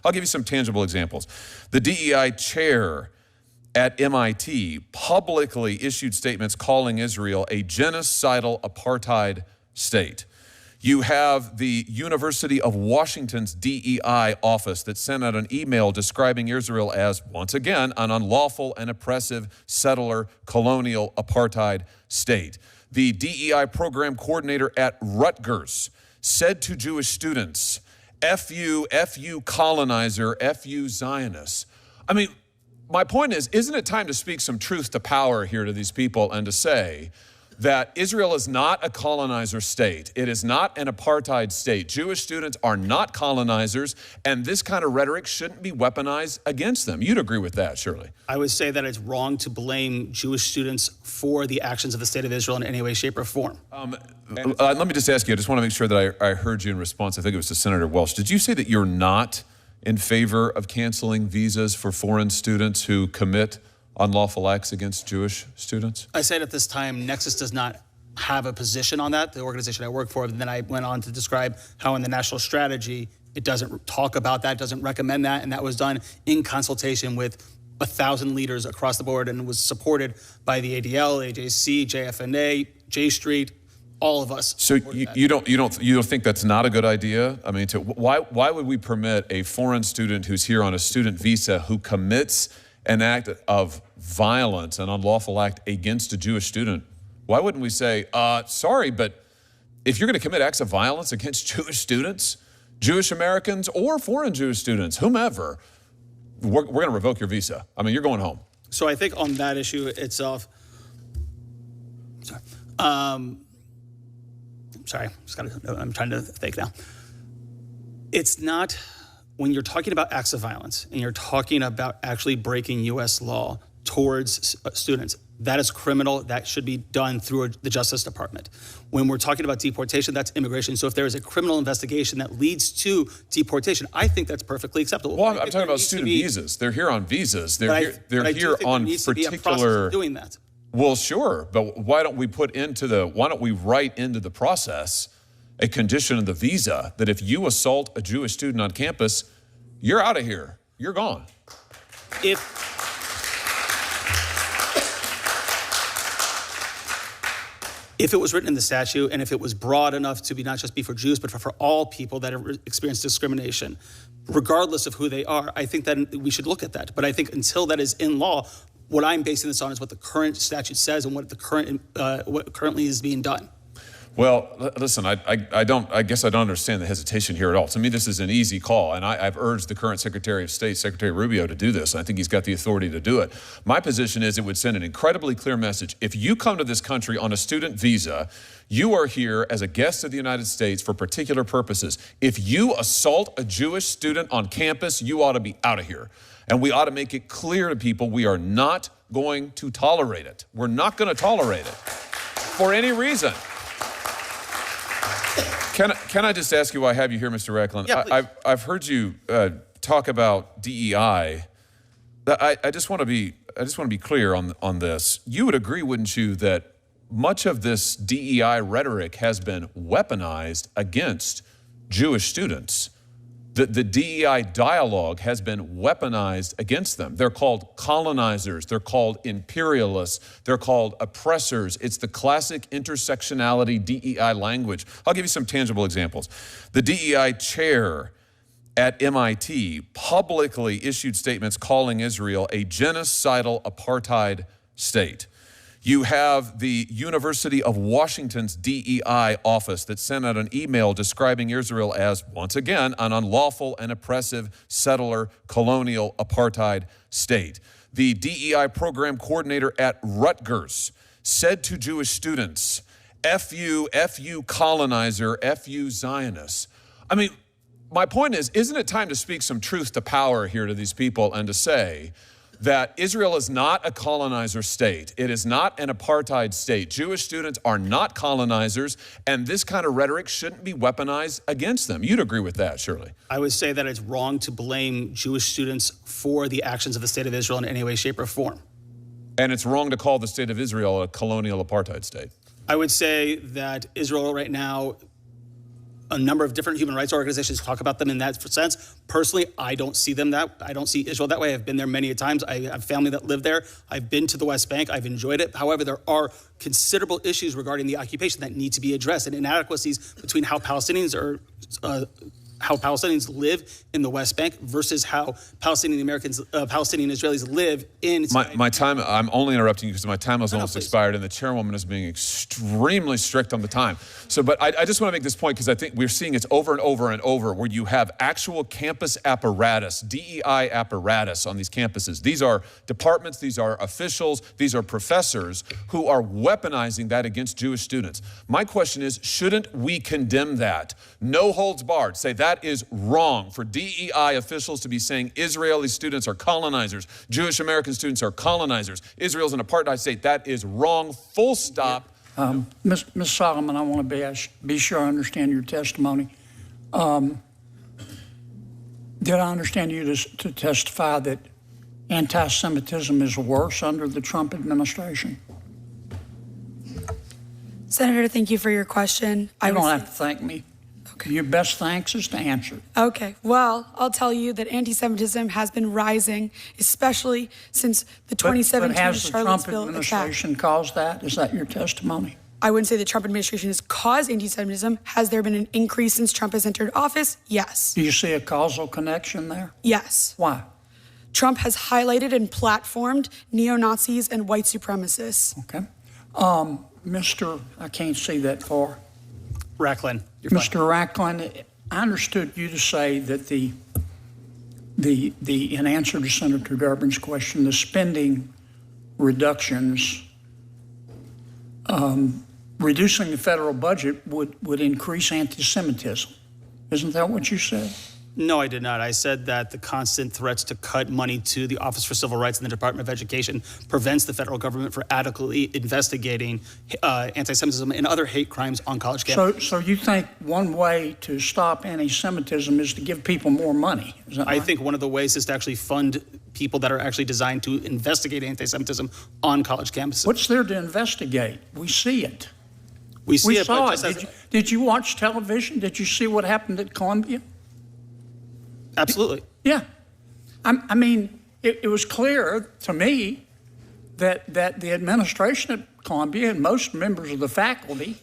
I'll give you some tangible examples. The DEI chair at MIT publicly issued statements calling Israel a genocidal apartheid state. You have the University of Washington's DEI office that sent out an email describing Israel as, once again, an unlawful and oppressive settler colonial apartheid state. The DEI program coordinator at Rutgers said to Jewish students, F you colonizer, F you Zionists. I mean, my point is, isn't it time to speak some truth to power here to these people and to say that Israel is not a colonizer state. It is not an apartheid state. Jewish students are not colonizers, and this kind of rhetoric shouldn't be weaponized against them. You'd agree with that, surely. I would say that it's wrong to blame Jewish students for the actions of the state of Israel in any way, shape, or form. Let me just ask you, I just want to make sure that I heard you in response. I think it was to Senator Welch. Did you say that you're not in favor of canceling visas for foreign students who commit unlawful acts against Jewish students? I said at this time, Nexus does not have a position on that, the organization I work for. And then I went on to describe how in the national strategy, it doesn't talk about that, doesn't recommend that. And that was done in consultation with 1,000 leaders across the board and was supported by the ADL, AJC, JFNA, J Street, all of us. So you don't think that's not a good idea? I mean, why would we permit a foreign student who's here on a student visa who commits an act of violence, an unlawful act against a Jewish student? Why wouldn't we say, sorry, but if you're going to commit acts of violence against Jewish students, Jewish Americans or foreign Jewish students, whomever, we're going to revoke your visa. I mean, you're going home. So I think on that issue itself, I'm trying to think now. It's not, when you're talking about acts of violence and you're talking about actually breaking U.S. law towards students, that is criminal. That should be done through the Justice Department. When we're talking about deportation, that's immigration. So if there is a criminal investigation that leads to deportation, I think that's perfectly acceptable. Well, I'm talking about student visas. They're here on visas. They're here on particular. Doing that. Well, sure, but why don't we write into the process a condition of the visa that if you assault a Jewish student on campus, you're out of here. You're gone. If it was written in the statute and if it was broad enough to be not just be for Jews, but for all people that have experienced discrimination, regardless of who they are, I think that we should look at that. But I think until that is in law, what I'm basing this on is what the current statute says and what currently is being done. Well, listen, I guess I don't understand the hesitation here at all. To me, this is an easy call, and I've urged the current Secretary of State, Secretary Rubio, to do this. I think he's got the authority to do it. My position is it would send an incredibly clear message. If you come to this country on a student visa, you are here as a guest of the United States for particular purposes. If you assault a Jewish student on campus, you ought to be out of here. And we ought to make it clear to people we are not going to tolerate it. We're not going to tolerate it for any reason. Can I just ask you why I have you here, Mr. Recklin? Yeah, I've heard you talk about DEI. I just want to be clear on this. You would agree, wouldn't you, that much of this DEI rhetoric has been weaponized against Jewish students? The DEI dialogue has been weaponized against them. They're called colonizers. They're called imperialists. They're called oppressors. It's the classic intersectionality DEI language. I'll give you some tangible examples. The DEI chair at MIT publicly issued statements calling Israel a genocidal apartheid state. You have the University of Washington's DEI office that sent out an email describing Israel as, once again, an unlawful and oppressive settler colonial apartheid state. The DEI program coordinator at Rutgers said to Jewish students, F you colonizer, F you Zionists. I mean, my point is, isn't it time to speak some truth to power here to these people and to say that Israel is not a colonizer state. It is not an apartheid state. Jewish students are not colonizers, and this kind of rhetoric shouldn't be weaponized against them. You'd agree with that, surely. I would say that it's wrong to blame Jewish students for the actions of the state of Israel in any way, shape, or form. And it's wrong to call the state of Israel a colonial apartheid state. I would say that Israel right now a number of different human rights organizations talk about them in that sense. Personally, I don't see them I don't see Israel that way. I've been there many times. I have family that live there. I've been to the West Bank. I've enjoyed it. However, there are considerable issues regarding the occupation that need to be addressed, and inadequacies between how Palestinians live in the West Bank versus how Palestinian Israelis live in. My time. I'm only interrupting you because my time has almost expired, and the chairwoman is being extremely strict on the time. So, but I just want to make this point because I think we're seeing it over and over and over, where you have actual campus apparatus, DEI apparatus on these campuses. These are departments, these are officials, these are professors who are weaponizing that against Jewish students. My question is, shouldn't we condemn that? No holds barred. Say that is wrong for DEI officials to be saying Israeli students are colonizers, Jewish American students are colonizers, Israel's an apartheid state. That is wrong, full stop. Ms. Solomon, I want to be sure I understand your testimony. Did I understand you to testify that anti-Semitism is worse under the Trump administration? Senator, thank you for your question. You don't have to thank me. Okay. Your best thanks is to answer. Okay. Well, I'll tell you that anti-Semitism has been rising, especially since the 2017 but has the Charlottesville Trump administration attack. caused that? Is that your testimony? I wouldn't say the Trump administration has caused anti-Semitism. Has there been an increase since Trump has entered office? Yes. Do you see a causal connection there? Yes. Why? Trump has highlighted and platformed neo-Nazis and white supremacists. Okay. Mr. I can't see that far. Racklin. Mr. Racklin, I understood you to say that in answer to Senator Durbin's question, the spending reductions, reducing the federal budget would increase anti-Semitism. Isn't that what you said? No, I did not. I said that the constant threats to cut money to the Office for Civil Rights and the Department of Education prevents the federal government from adequately investigating anti-Semitism and other hate crimes on college campuses. So you think one way to stop anti-Semitism is to give people more money? Is that right? I think one of the ways is to actually fund people that are actually designed to investigate anti-Semitism on college campuses. What's there to investigate? We see it. We saw it. Did you watch television? Did you see what happened at Columbia? Absolutely. Yeah. I mean, it was clear to me that the administration at Columbia and most members of the faculty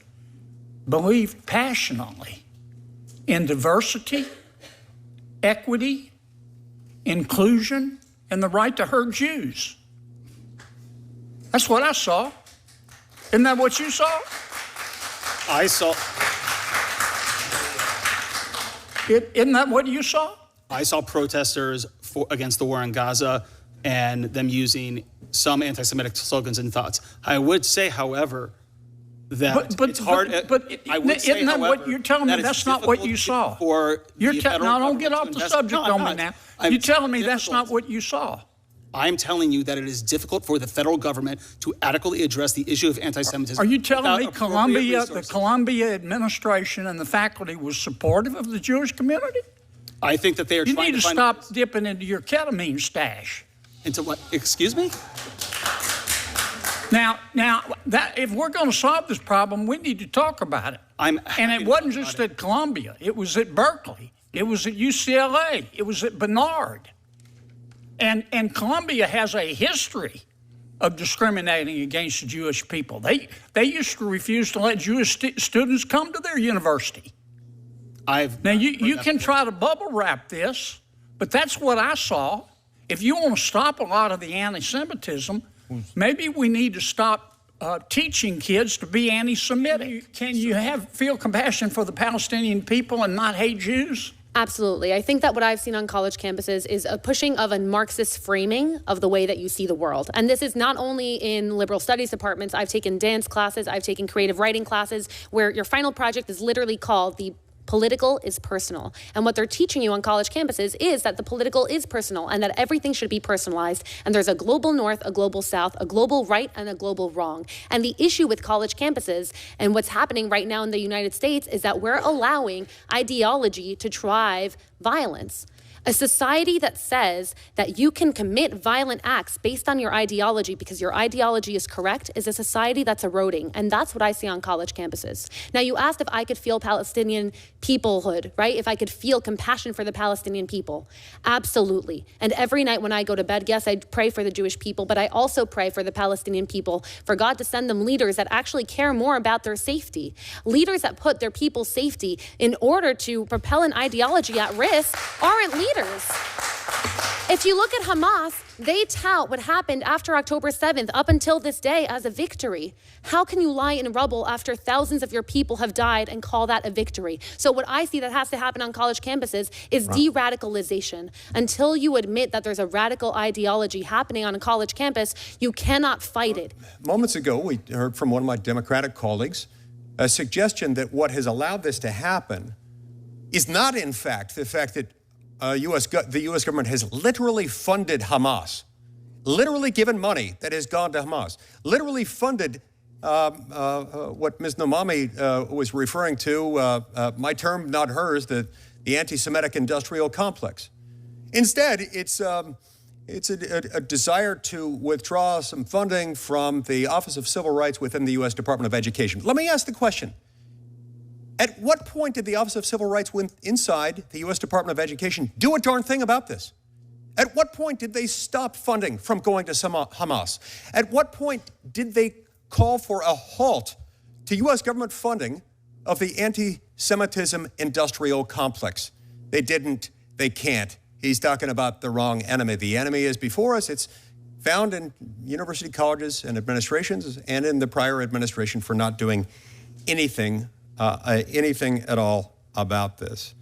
believed passionately in diversity, equity, inclusion, and the right to hurt Jews. That's what I saw. Isn't that what you saw? I saw. Isn't that what you saw? I saw protesters against the war in Gaza and them using some anti-Semitic slogans and thoughts. I would say, however, that it's hard. I would say, isn't that however, what you're telling me? That's not what you saw. Now, don't get off the subject on me now. You're telling me that's not what you saw. I'm telling you that it is difficult for the federal government to adequately address the issue of anti-Semitism. Are you telling me the Columbia administration and the faculty was supportive of the Jewish community? I think that they are trying to find... You need to stop dipping into your ketamine stash. Into what? Excuse me? Now, if we're going to solve this problem, we need to talk about it. And it wasn't just at Columbia. It was at Berkeley. It was at UCLA. It was at Barnard. And Columbia has a history of discriminating against Jewish people. They used to refuse to let Jewish students come to their university. Now, you can try to bubble wrap this, but that's what I saw. If you want to stop a lot of the anti-Semitism, maybe we need to stop teaching kids to be anti-Semitic. Can you feel compassion for the Palestinian people and not hate Jews? Absolutely. I think that what I've seen on college campuses is a pushing of a Marxist framing of the way that you see the world. And this is not only in liberal studies departments. I've taken dance classes, I've taken creative writing classes, where your final project is literally called the political is personal. And what they're teaching you on college campuses is that the political is personal and that everything should be personalized. And there's a global north, a global south, a global right, and a global wrong. And the issue with college campuses and what's happening right now in the United States is that we're allowing ideology to drive violence. A society that says that you can commit violent acts based on your ideology because your ideology is correct is a society that's eroding. And that's what I see on college campuses. Now, you asked if I could feel Palestinian peoplehood, right? If I could feel compassion for the Palestinian people. Absolutely. And every night when I go to bed, yes, I pray for the Jewish people, but I also pray for the Palestinian people, for God to send them leaders that actually care more about their safety. Leaders that put their people's safety in order to propel an ideology at risk aren't leaders. If you look at Hamas, they tout what happened after October 7th up until this day as a victory. How can you lie in rubble after thousands of your people have died and call that a victory? So what I see that has to happen on college campuses is de-radicalization. Until you admit that there's a radical ideology happening on a college campus, you cannot fight it. Moments ago, we heard from one of my Democratic colleagues a suggestion that what has allowed this to happen is not, in fact, the fact that the U.S. government has literally funded Hamas, literally given money that has gone to Hamas, literally funded what Ms. Nomami was referring to, my term, not hers, the anti-Semitic industrial complex. Instead, it's a desire to withdraw some funding from the Office of Civil Rights within the U.S. Department of Education. Let me ask the question. At what point did the Office of Civil Rights inside the U.S. Department of Education do a darn thing about this? At what point did they stop funding from going to Hamas? At what point did they call for a halt to U.S. government funding of the anti-Semitism industrial complex? They didn't, they can't. He's talking about the wrong enemy. The enemy is before us. It's found in university colleges and administrations and in the prior administration for not doing anything at all about this.